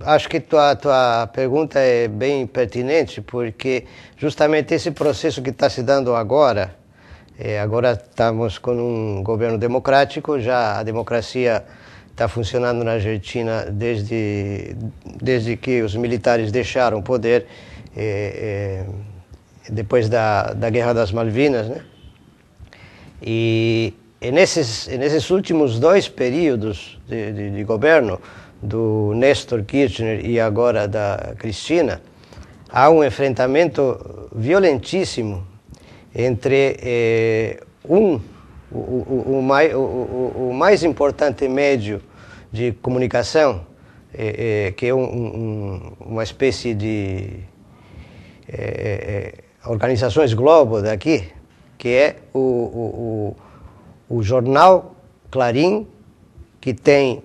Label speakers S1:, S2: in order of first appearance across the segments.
S1: Acho que tua pergunta é bem pertinente, porque justamente esse processo que está se dando agora, agora estamos com um governo democrático, já a democracia está funcionando na Argentina desde que os militares deixaram o poder, depois da Guerra das Malvinas, né? E nesses últimos 2 períodos de governo, do Néstor Kirchner e agora da Cristina, há um enfrentamento violentíssimo entre o mais importante meio de comunicação, que é uma espécie de organizações Globo daqui, que é o jornal Clarim, que tem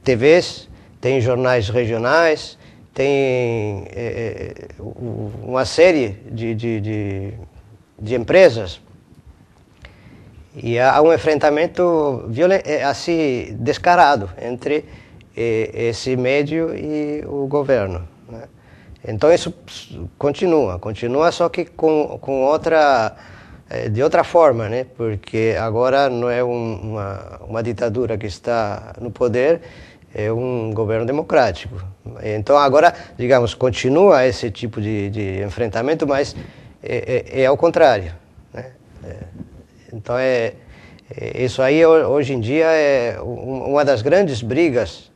S1: TVs, tem jornais regionais, tem uma série de empresas, e há um enfrentamento assim descarado entre esse meio e o governo, né? Então isso continua, só que com outra, de outra forma, né? Porque agora não é uma ditadura que está no poder, é um governo democrático. Então agora, digamos, continua esse tipo de enfrentamento, mas é ao contrário, né? Então isso aí hoje em dia é uma das grandes brigas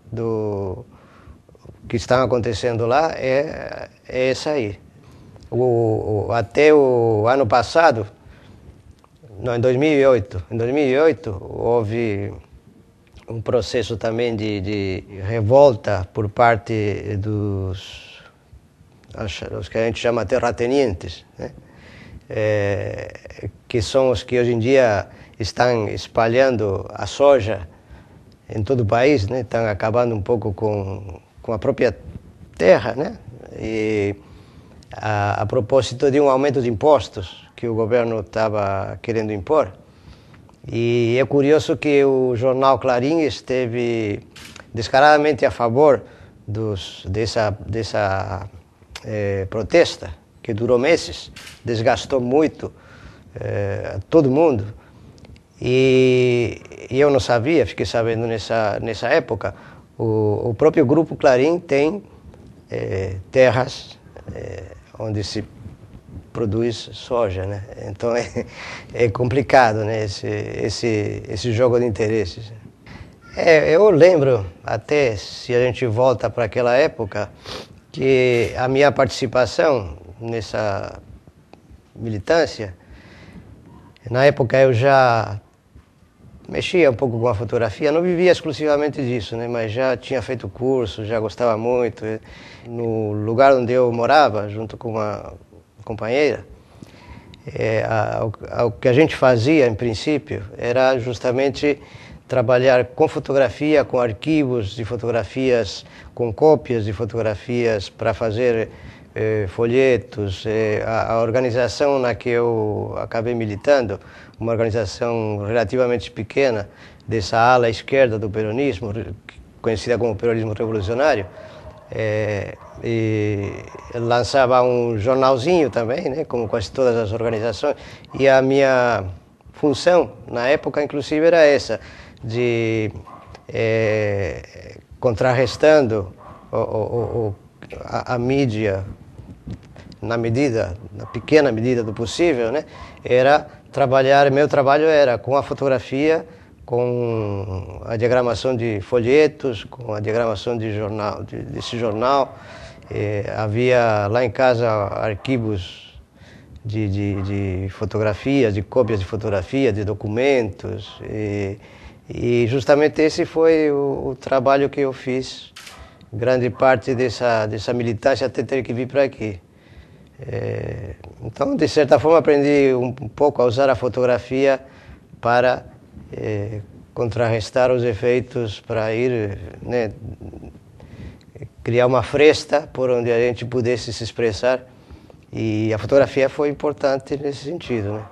S1: que estão acontecendo lá, é essa aí. Até o ano passado, não, em 2008 houve um processo também de revolta por parte os que a gente chama terratenientes, né? Que são os que hoje em dia estão espalhando a soja em todo o país, né? Estão acabando um pouco com a própria terra, né? E a propósito de um aumento de impostos que o governo estava querendo impor. E é curioso que o jornal Clarim esteve descaradamente a favor dessa protesta, que durou meses, desgastou muito todo mundo. E eu não sabia, fiquei sabendo nessa época, o próprio Grupo Clarim tem terras onde se produz soja, né? Então é complicado, né? Esse jogo de interesses. Eu lembro, até se a gente volta para aquela época, que a minha participação nessa militância, na época eu já mexia um pouco com a fotografia, não vivia exclusivamente disso, né? Mas já tinha feito curso, já gostava muito. No lugar onde eu morava, junto com uma companheira, o que a gente fazia, em princípio, era justamente trabalhar com fotografia, com arquivos de fotografias, com cópias de fotografias para fazer folhetos. A organização na que eu acabei militando, uma organização relativamente pequena, dessa ala esquerda do peronismo, conhecida como peronismo revolucionário, e lançava um jornalzinho também, né, como quase todas as organizações, e a minha função na época, inclusive, era essa, de contrarrestando a mídia na pequena medida do possível, né, meu trabalho era com a fotografia, com a diagramação de folhetos, com a diagramação desse jornal. Havia lá em casa arquivos de fotografias, de cópias de fotografia, de documentos, e justamente esse foi o trabalho que eu fiz, grande parte dessa militância até ter que vir para aqui. Então, de certa forma, aprendi um pouco a usar a fotografia para contrarrestar os efeitos, para ir, né, criar uma fresta por onde a gente pudesse se expressar, e a fotografia foi importante nesse sentido, né?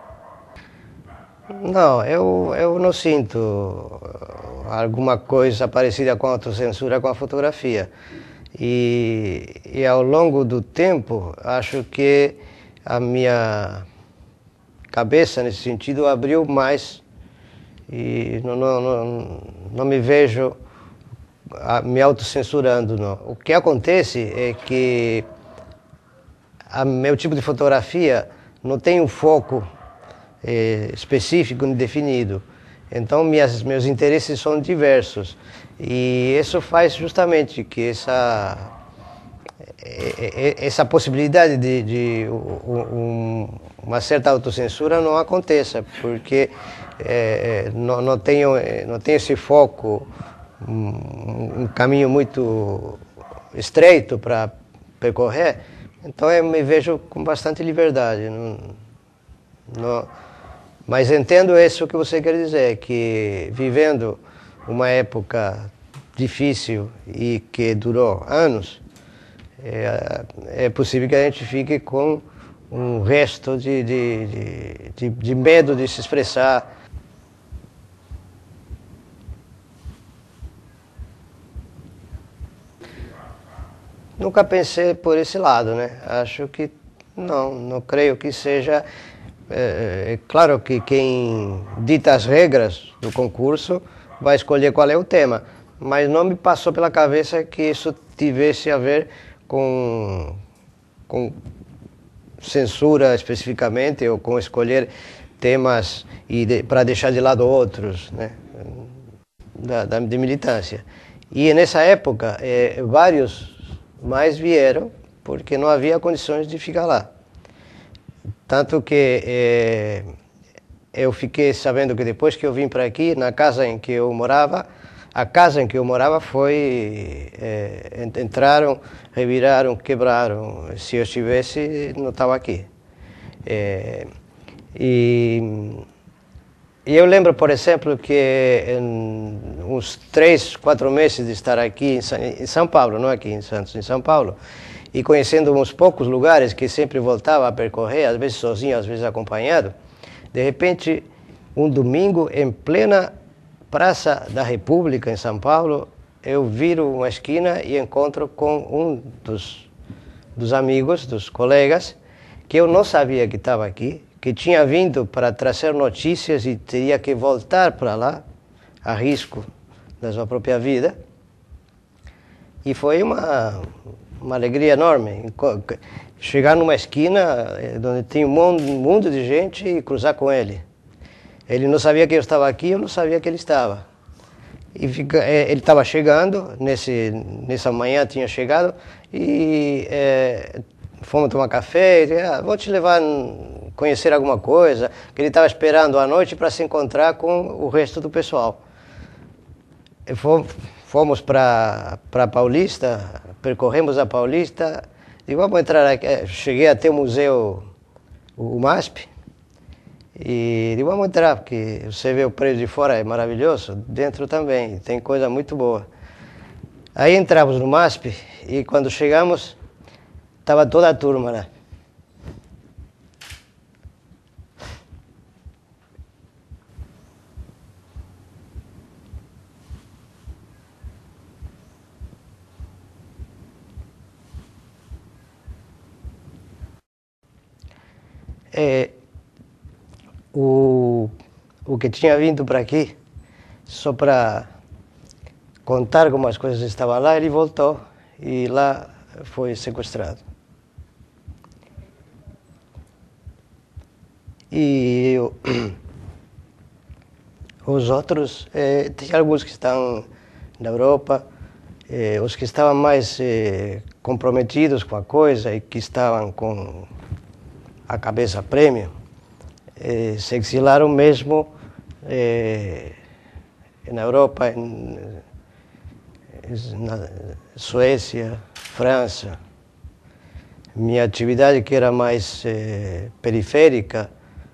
S1: Não, eu não sinto alguma coisa parecida com a autocensura com a fotografia. E ao longo do tempo, acho que a minha cabeça, nesse sentido, abriu mais e não me vejo me autocensurando, não. O que acontece é que meu tipo de fotografia não tem um foco específico e definido. Então, meus interesses são diversos. E isso faz justamente que essa possibilidade de uma certa autocensura não aconteça, porque não tenho esse foco, um caminho muito estreito para percorrer, então eu me vejo com bastante liberdade. Mas entendo isso que você quer dizer, que vivendo uma época difícil e que durou anos, é possível que a gente fique com um resto de medo de se expressar. Nunca pensei por esse lado, né? Acho que não creio que seja. É claro que quem dita as regras do concurso vai escolher qual é o tema, mas não me passou pela cabeça que isso tivesse a ver com censura especificamente, ou com escolher temas para deixar de lado outros, né, de militância. E nessa época, vários mais vieram porque não havia condições de ficar lá. Tanto que eu fiquei sabendo que depois que eu vim para aqui, na casa em que eu morava, a casa em que eu morava foi... entraram, reviraram, quebraram. Se eu estivesse, não estava aqui. E eu lembro, por exemplo, que em uns 3, 4 meses de estar aqui em São Paulo, não aqui em Santos, em São Paulo, e conhecendo uns poucos lugares que sempre voltava a percorrer, às vezes sozinho, às vezes acompanhado, de repente, um domingo, em plena Praça da República, em São Paulo, eu viro uma esquina e encontro com um dos amigos, dos colegas, que eu não sabia que estava aqui, que tinha vindo para trazer notícias e teria que voltar para lá, a risco da sua própria vida. E foi uma alegria enorme chegar numa esquina onde tinha um mundo de gente e cruzar com ele. Ele não sabia que eu estava aqui, eu não sabia que ele estava. E ele estava chegando, nessa manhã tinha chegado, e fomos tomar café, e vou te levar a conhecer alguma coisa, que ele estava esperando à noite para se encontrar com o resto do pessoal. E fomos para Paulista, percorremos a Paulista, e vamos entrar aqui. Cheguei até o museu, o MASP, e digo, vamos entrar, porque você vê o prédio de fora, é maravilhoso, dentro também, tem coisa muito boa. Aí entramos no MASP, e quando chegamos, estava toda a turma lá. O que tinha vindo para aqui, só para contar como as coisas estavam lá, ele voltou e lá foi sequestrado. E os outros, tem alguns que estão na Europa, os que estavam mais comprometidos com a coisa e que estavam com a cabeça a prêmio, se exilaram mesmo na Europa, na Suécia, França. Minha atividade, que era mais periférica,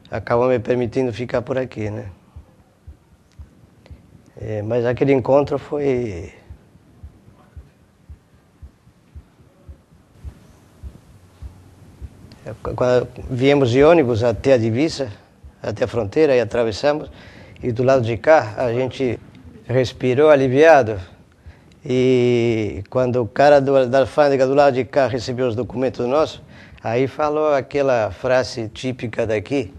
S1: acabou me permitindo ficar por aqui, né? Mas aquele encontro foi... Quando viemos de ônibus até a divisa, até a fronteira, e atravessamos, e do lado de cá a gente respirou aliviado. E quando o cara da alfândega do lado de cá recebeu os documentos nossos, aí falou aquela frase típica daqui.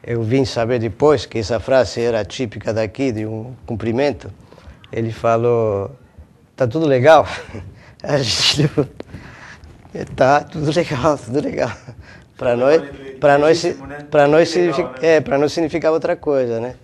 S1: Eu vim saber depois que essa frase era típica daqui, de um cumprimento. Ele falou, tá tudo legal? A gente, tá tudo legal, tudo legal. Para nós significava outra coisa, né?